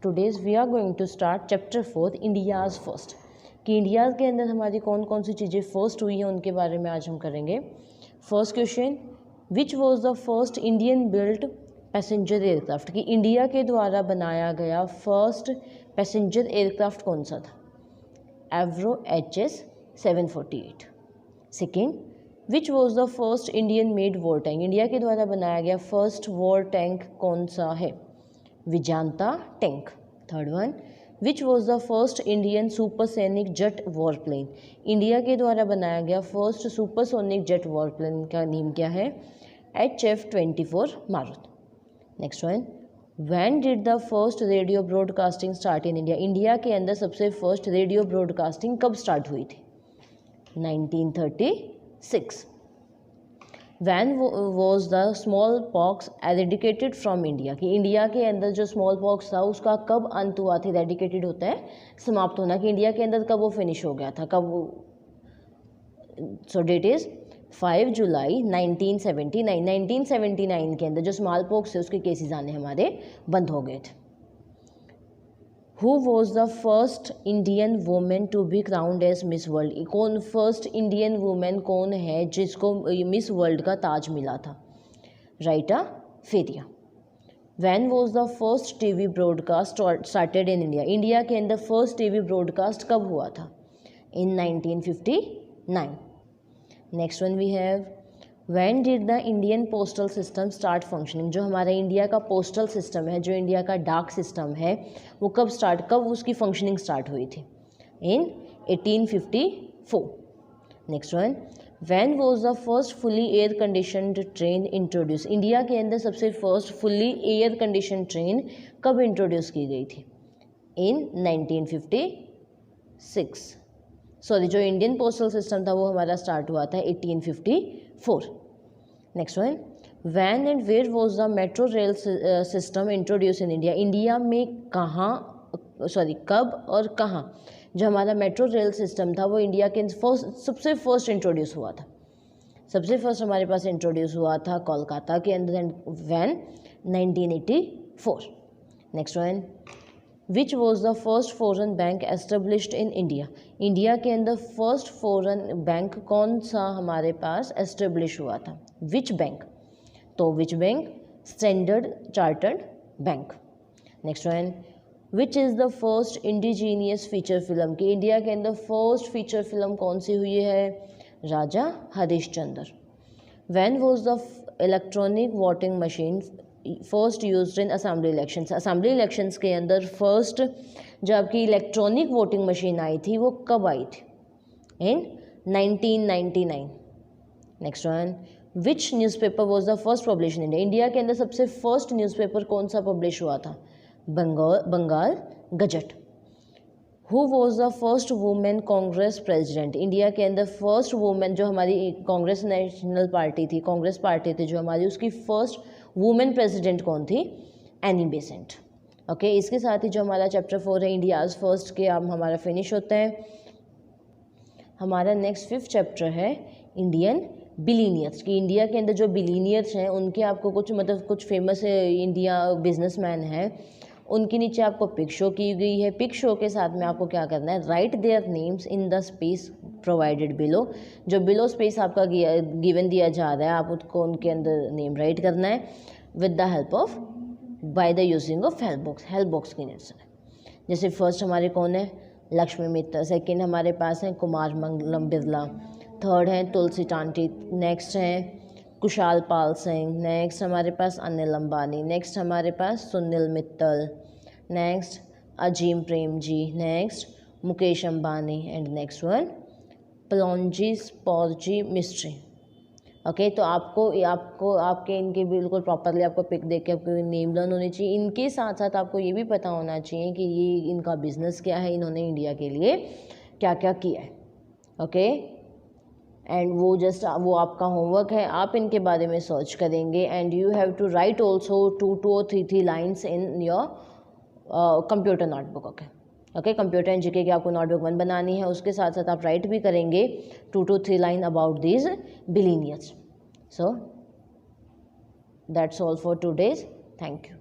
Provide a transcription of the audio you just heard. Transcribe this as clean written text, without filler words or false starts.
Today's we are going to start chapter 4 India's first, कि India के अंदर हमारी कौन कौन सी चीज़ें फर्स्ट हुई हैं उनके बारे में आज हम करेंगे। First question, which was the first Indian built passenger aircraft, कि इंडिया के द्वारा बनाया गया फर्स्ट पैसेंजर एयरक्राफ्ट कौन सा था? एवरो HS 748। Second, which was the first Indian made war tank, India के द्वारा बनाया गया फर्स्ट वॉर टैंक कौन सा है? Vijayanta tank. Third one, which was the first Indian supersonic jet war plane, India के द्वारा बनाया गया first supersonic jet war plane का नेम क्या है? HF-24 Marut. Next one, when did the first radio broadcasting start in India, India के अंदर सबसे फर्स्ट रेडियो ब्रॉडकास्टिंग कब स्टार्ट हुई थी? 1936। When was the smallpox eradicated from India, कि इंडिया के अंदर जो स्मॉल पॉक्स था उसका कब अंत हुआ था? एरेडिकेटेड होता है समाप्त होना, कि इंडिया के अंदर कब वो फिनिश हो गया था, कब वो? सो डेट इज 5 जुलाई 1979। 1979 के अंदर जो स्मॉल पॉक्स है उसके केसेस आने हमारे बंद हो गए थे। Who was the first Indian women to be crowned as Miss World, कौन फर्स्ट इंडियन वुमेन कौन है जिसको मिस वर्ल्ड का ताज मिला था? Reita Faria. When was the first TV broadcast started in India, India के अंदर फर्स्ट टीवी ब्रॉडकास्ट कब हुआ था? In 1959। Next one we have, when did the Indian postal system start functioning, जो हमारा इंडिया का पोस्टल सिस्टम है, जो इंडिया का डाक सिस्टम है, वो कब उसकी फंक्शनिंग स्टार्ट हुई थी? In 1854। Next one, when was the first fully air conditioned train introduce, India के अंदर सबसे first fully air condition train कब इंट्रोड्यूस की गई थी? इन 1956। सॉरी, जो इंडियन पोस्टल सिस्टम था वो हमारा स्टार्ट हुआ था 1854। Next one, when and where was the metro rail system introduce in India, India में कब और कहाँ जो हमारा मेट्रो रेल सिस्टम था वो इंडिया के सबसे फर्स्ट इंट्रोड्यूस हुआ था? सबसे फर्स्ट हमारे पास इंट्रोड्यूस हुआ था कोलकाता के अंदर, and when 1984। Next one, which was the first foreign bank established in India, India के अंदर फर्स्ट फॉरेन बैंक कौन सा हमारे पास एस्टेब्लिश हुआ था? Which bank? तो which bank? Standard Chartered Bank. Next one, which is the first indigenous feature film, कि India के अंदर फर्स्ट फीचर फिल्म कौन सी हुई है? Raja Harishchandra. When was the electronic voting machine first used in assembly elections, assembly elections के अंदर first जो आपकी इलेक्ट्रॉनिक वोटिंग मशीन आई थी वो कब आई थी? इन 1999। Next one, which newspaper was the first publish in India, India के अंदर सबसे फर्स्ट न्यूज़पेपर कौन सा पब्लिश हुआ था? Bengal Gazette. Who was the first women Congress president, India के अंदर फर्स्ट वुमेन जो हमारी कांग्रेस नेशनल पार्टी थी, कांग्रेस पार्टी थी जो हमारी, उसकी फर्स्ट वुमेन प्रेसिडेंट कौन थी? Annie Besant. ओके, इसके साथ ही जो हमारा चैप्टर 4 है इंडियाज़ फर्स्ट के अब हमारा फिनिश होता है। हमारा नेक्स्ट 5th चैप्टर है इंडियन बिलीनियर्स, कि इंडिया के अंदर जो बिलीनियर्स हैं उनके आपको कुछ फेमस इंडिया बिजनेसमैन हैं, उनके नीचे आपको पिक शो की गई है। पिक शो के साथ में आपको क्या करना है? Right their names in the space provided below, जो बिलो स्पेस आपका गिवन दिया जा रहा है आप उसको उनके अंदर नेम राइट करना है with the help of by the using of help box की नेम से। जैसे फर्स्ट हमारे कौन है? लक्ष्मी मित्तल। सेकेंड हमारे पास हैं कुमार मंगलम बिरला। थर्ड हैं तुलसी टांटी। नेक्स्ट हैं कुशाल पाल सिंह। नेक्स्ट हमारे पास अनिल अंबानी। नेक्स्ट हमारे पास Sunil Mittal. Next Azim Premji. Next Mukesh Ambani and next one Pallonji Shapoorji Mistry. Okay, तो आपको आपके इनके बिल्कुल प्रॉपरली आपको पिक देख के आपको नेम लर्न होनी चाहिए। इनके साथ साथ आपको ये भी पता होना चाहिए कि ये इनका बिजनेस क्या है, इन्होंने इंडिया के लिए क्या क्या किया है। ओके, एंड वो आपका होमवर्क है, आप इनके बारे में सर्च करेंगे and you have to write also 2 or 3 lines in your computer notebook. Okay, computer and GK की आपको नोटबुक 1 बनानी है, उसके साथ साथ आप राइट भी करेंगे 2 to 3 line about these billionaires. So that's all for today's, thank you.